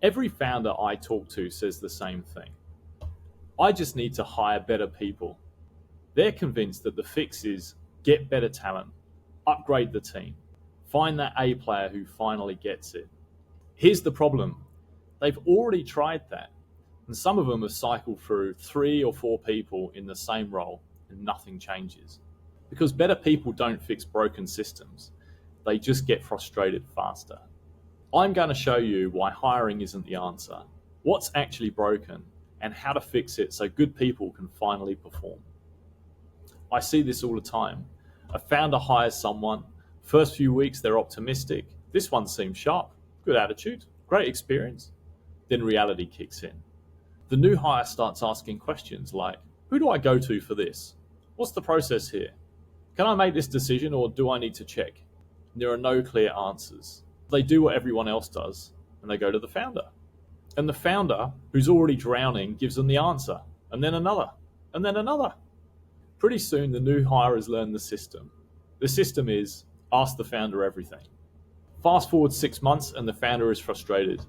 Every founder I talk to says the same thing. I just need to hire better people. They're convinced that the fix is get better talent, upgrade the team, find that A player who finally gets it. Here's the problem. They've already tried that, and some of them have cycled through 3 or 4 people in the same role and nothing changes. Because better people don't fix broken systems. They just get frustrated faster. I'm going to show you why hiring isn't the answer, what's actually broken, and how to fix it so good people can finally perform. I see this all the time. A founder hires someone, first few weeks they're optimistic, this one seems sharp, good attitude, great experience. Then reality kicks in. The new hire starts asking questions like, who do I go to for this? What's the process here? Can I make this decision or do I need to check? There are no clear answers. They do what everyone else does, and they go to the founder. And the founder, who's already drowning, gives them the answer, and then another, and then another. Pretty soon, the new hire has learned the system. The system is ask the founder everything. Fast forward 6 months, and the founder is frustrated.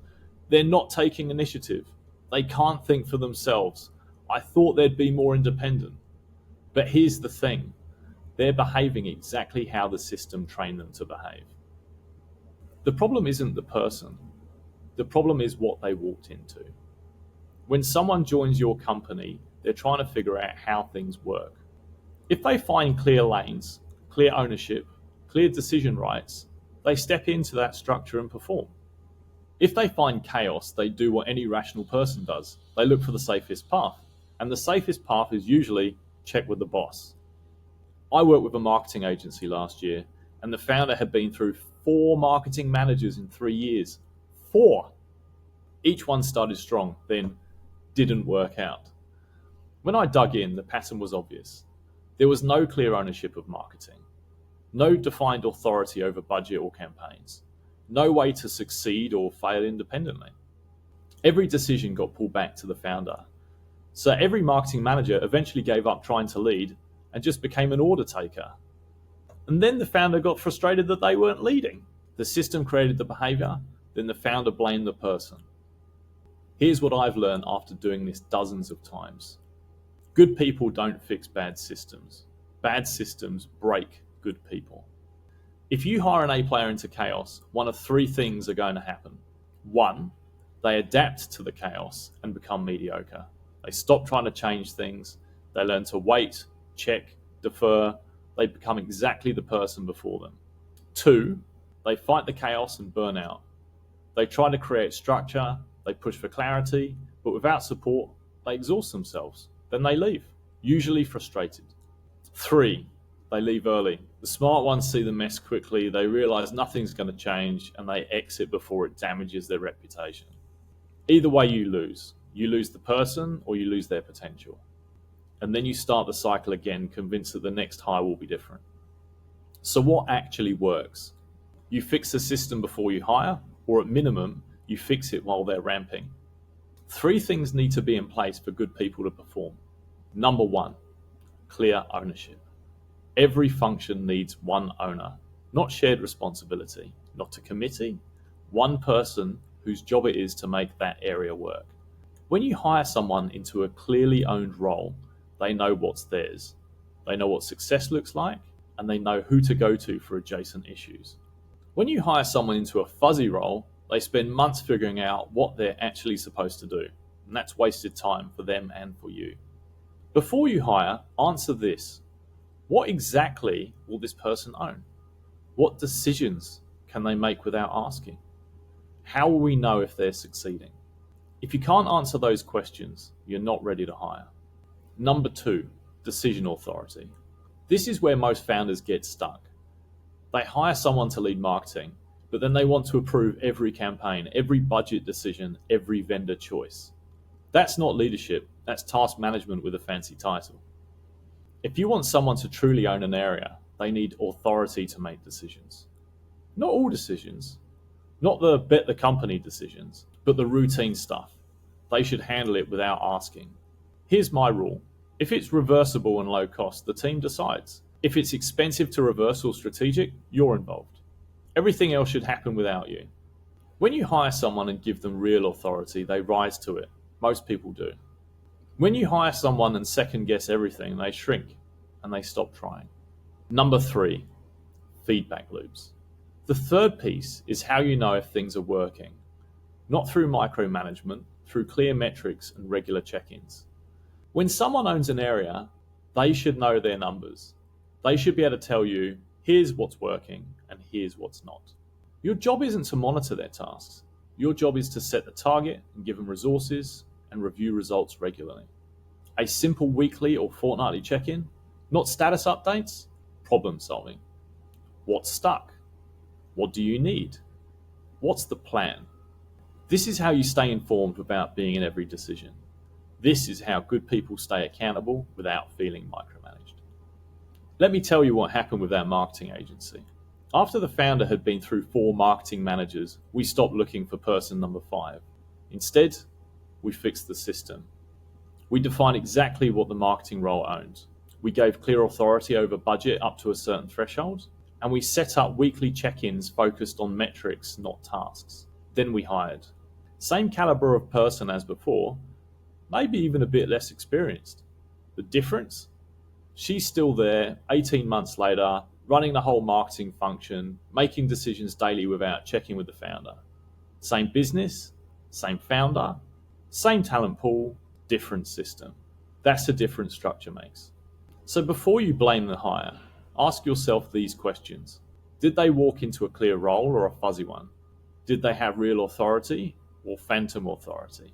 They're not taking initiative. They can't think for themselves. I thought they'd be more independent. But here's the thing. They're behaving exactly how the system trained them to behave. The problem isn't the person. The problem is what they walked into. When someone joins your company, they're trying to figure out how things work. If they find clear lanes, clear ownership, clear decision rights, they step into that structure and perform. If they find chaos, they do what any rational person does. They look for the safest path. And the safest path is usually check with the boss. I worked with a marketing agency last year, and the founder had been through 4 marketing managers in 3 years. 4! Each one started strong, then didn't work out. When I dug in, the pattern was obvious. There was no clear ownership of marketing, no defined authority over budget or campaigns, no way to succeed or fail independently. Every decision got pulled back to the founder. So every marketing manager eventually gave up trying to lead and just became an order taker. And then the founder got frustrated that they weren't leading. The system created the behavior, then the founder blamed the person. Here's what I've learned after doing this dozens of times. Good people don't fix bad systems. Bad systems break good people. If you hire an A player into chaos, one of 3 things are going to happen. 1, they adapt to the chaos and become mediocre. They stop trying to change things. They learn to wait, check, defer. They become exactly the person before them. 2, they fight the chaos and burn out. They try to create structure, they push for clarity, but without support, they exhaust themselves. Then they leave, usually frustrated. 3, they leave early. The smart ones see the mess quickly, they realize nothing's going to change, and they exit before it damages their reputation. Either way, you lose. You lose the person or you lose their potential. And then you start the cycle again, convinced that the next hire will be different. So what actually works? You fix the system before you hire, or at minimum, you fix it while they're ramping. 3 things need to be in place for good people to perform. Number 1, clear ownership. Every function needs one owner, not shared responsibility, not a committee, one person whose job it is to make that area work. When you hire someone into a clearly owned role, they know what's theirs. They know what success looks like, and they know who to go to for adjacent issues. When you hire someone into a fuzzy role, they spend months figuring out what they're actually supposed to do, and that's wasted time for them and for you. Before you hire, answer this. What exactly will this person own? What decisions can they make without asking? How will we know if they're succeeding? If you can't answer those questions, you're not ready to hire. Number 2, decision authority. This is where most founders get stuck. They hire someone to lead marketing, but then they want to approve every campaign, every budget decision, every vendor choice. That's not leadership, that's task management with a fancy title. If you want someone to truly own an area, they need authority to make decisions. Not all decisions, not the bet the company decisions, but the routine stuff. They should handle it without asking. Here's my rule. If it's reversible and low cost, the team decides. If it's expensive to reverse or strategic, you're involved. Everything else should happen without you. When you hire someone and give them real authority, they rise to it. Most people do. When you hire someone and second guess everything, they shrink and they stop trying. Number 3, feedback loops. The third piece is how you know if things are working. Not through micromanagement, through clear metrics and regular check-ins. When someone owns an area, they should know their numbers. They should be able to tell you, here's what's working and here's what's not. Your job isn't to monitor their tasks. Your job is to set the target and give them resources and review results regularly. A simple weekly or fortnightly check-in, not status updates, problem solving. What's stuck? What do you need? What's the plan? This is how you stay informed without being in every decision. This is how good people stay accountable without feeling micromanaged. Let me tell you what happened with our marketing agency. After the founder had been through 4 marketing managers, we stopped looking for person number 5. Instead, we fixed the system. We defined exactly what the marketing role owned. We gave clear authority over budget up to a certain threshold, and we set up weekly check-ins focused on metrics, not tasks. Then we hired. Same caliber of person as before, maybe even a bit less experienced. The difference? She's still there 18 months later, running the whole marketing function, making decisions daily without checking with the founder. Same business, same founder, same talent pool, different system. That's a difference structure makes. So before you blame the hire, ask yourself these questions. Did they walk into a clear role or a fuzzy one? Did they have real authority or phantom authority?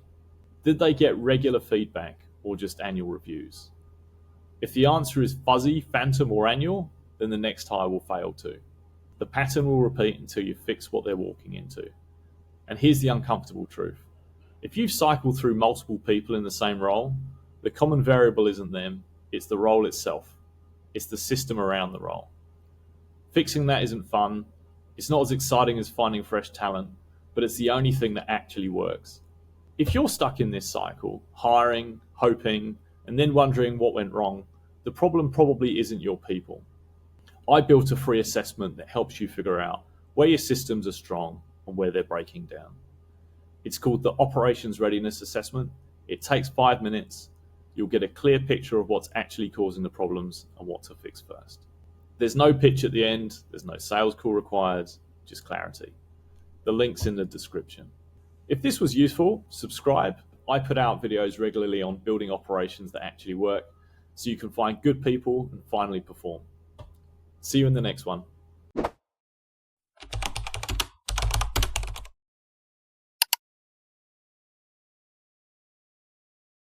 Did they get regular feedback or just annual reviews? If the answer is fuzzy, phantom, or annual, then the next hire will fail too. The pattern will repeat until you fix what they're walking into. And here's the uncomfortable truth. If you've cycled through multiple people in the same role, the common variable isn't them, it's the role itself. It's the system around the role. Fixing that isn't fun. It's not as exciting as finding fresh talent, but it's the only thing that actually works. If you're stuck in this cycle, hiring, hoping, and then wondering what went wrong, the problem probably isn't your people. I built a free assessment that helps you figure out where your systems are strong and where they're breaking down. It's called the Operations Readiness Assessment. It takes 5 minutes. You'll get a clear picture of what's actually causing the problems and what to fix first. There's no pitch at the end. There's no sales call required, just clarity. The link's in the description. If this was useful, subscribe. I put out videos regularly on building operations that actually work, so you can find good people and finally perform. See you in the next one.